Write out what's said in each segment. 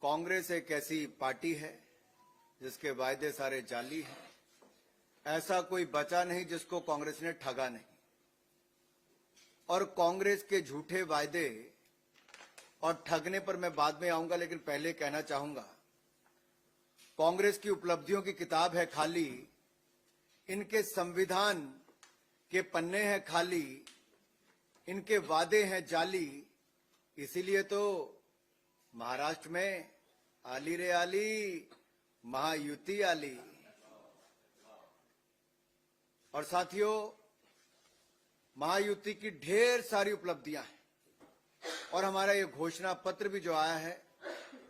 कांग्रेस एक ऐसी पार्टी है जिसके वायदे सारे जाली हैं। ऐसा कोई बचा नहीं जिसको कांग्रेस ने ठगा नहीं। और कांग्रेस के झूठे वायदे और ठगने पर मैं बाद में आऊंगा, लेकिन पहले कहना चाहूंगा, कांग्रेस की उपलब्धियों की किताब है खाली, इनके संविधान के पन्ने हैं खाली, इनके वादे हैं जाली। इसीलिए तो महाराष्ट्र में आली रे आली, महायुति आली। और साथियों, महायुति की ढेर सारी उपलब्धियां हैं और हमारा ये घोषणा पत्र भी जो आया है,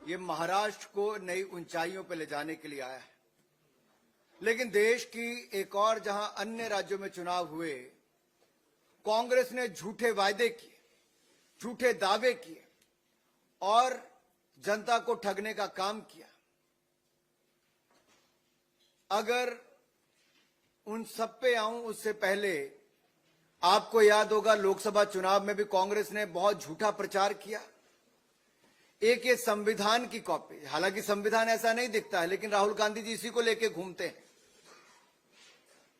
ये महाराष्ट्र को नई ऊंचाइयों पर ले जाने के लिए आया है। लेकिन देश की एक और जहां अन्य राज्यों में चुनाव हुए, कांग्रेस ने झूठे वायदे किए, झूठे दावे किए और जनता को ठगने का काम किया। अगर उन सब पे आऊं उससे पहले आपको याद होगा, लोकसभा चुनाव में भी कांग्रेस ने बहुत झूठा प्रचार किया। एक ये संविधान की कॉपी, हालांकि संविधान ऐसा नहीं दिखता है, लेकिन राहुल गांधी जी इसी को लेके घूमते हैं।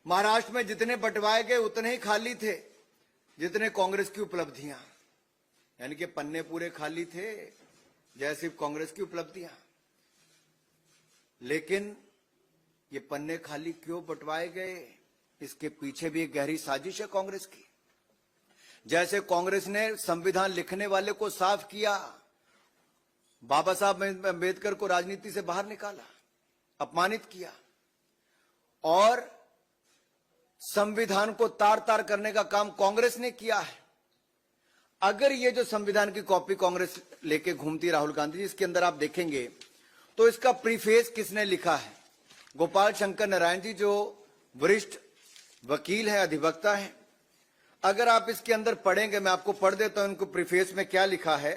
महाराष्ट्र में जितने बंटवाए गए उतने ही खाली थे जितने कांग्रेस की उपलब्धियां, यानी कि पन्ने पूरे खाली थे जैसे कांग्रेस की उपलब्धियां। लेकिन ये पन्ने खाली क्यों बंटवाए गए, इसके पीछे भी एक गहरी साजिश है कांग्रेस की। जैसे कांग्रेस ने संविधान लिखने वाले को साफ किया, बाबा साहब अम्बेडकर को राजनीति से बाहर निकाला, अपमानित किया और संविधान को तार तार करने का काम कांग्रेस ने किया है। अगर ये जो संविधान की कॉपी कांग्रेस लेके घूमती राहुल गांधी जी, इसके अंदर आप देखेंगे तो इसका प्रीफेस किसने लिखा है? गोपाल शंकर नारायण जी, जो वरिष्ठ वकील हैं, अधिवक्ता हैं। अगर आप इसके अंदर पढ़ेंगे, मैं आपको पढ़ देता हूं इनको प्रीफेस में क्या लिखा है,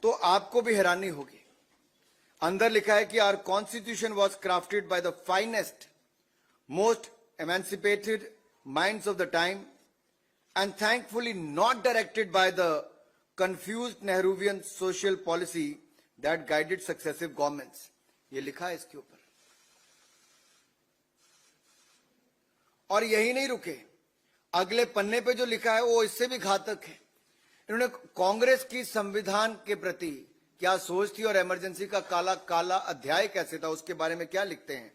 तो आपको भी हैरानी होगी। अंदर लिखा है कि our constitution was crafted by the finest most emancipated minds of the time and thankfully not directed by the confused Nehruvian social policy that guided successive governments. ये लिखा है इसके ऊपर। और यही नहीं रुके, अगले पन्ने पे जो लिखा है वो इससे भी घातक है। इन्होंने कांग्रेस की संविधान के प्रति क्या सोच थी और इमरजेंसी का काला काला अध्याय कैसे था, उसके बारे में क्या लिखते हैं,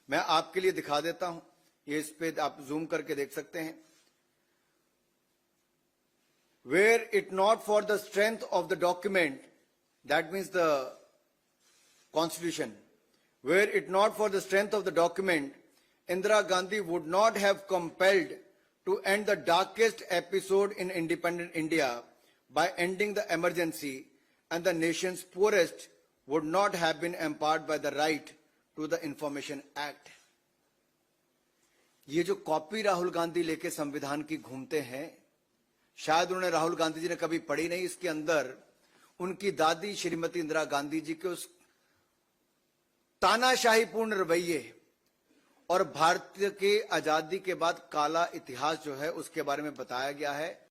मैं आपके लिए दिखा देता हूं। ये इस पे आप जूम करके देख सकते हैं। Were it not for the strength of the document, that means the constitution, were it not for the strength of the document, Indira Gandhi would not have compelled to end the darkest episode in independent India by ending the emergency, and the nation's poorest would not have been empowered by the right to the information act. ये जो copy Rahul Gandhi लेके संविधान की घूमते हैं, शायद उन्होंने, राहुल गांधी जी ने कभी पढ़ी नहीं। इसके अंदर उनकी दादी श्रीमती इंदिरा गांधी जी के उस तानाशाहीपूर्ण रवैये और भारत के आजादी के बाद काला इतिहास जो है उसके बारे में बताया गया है।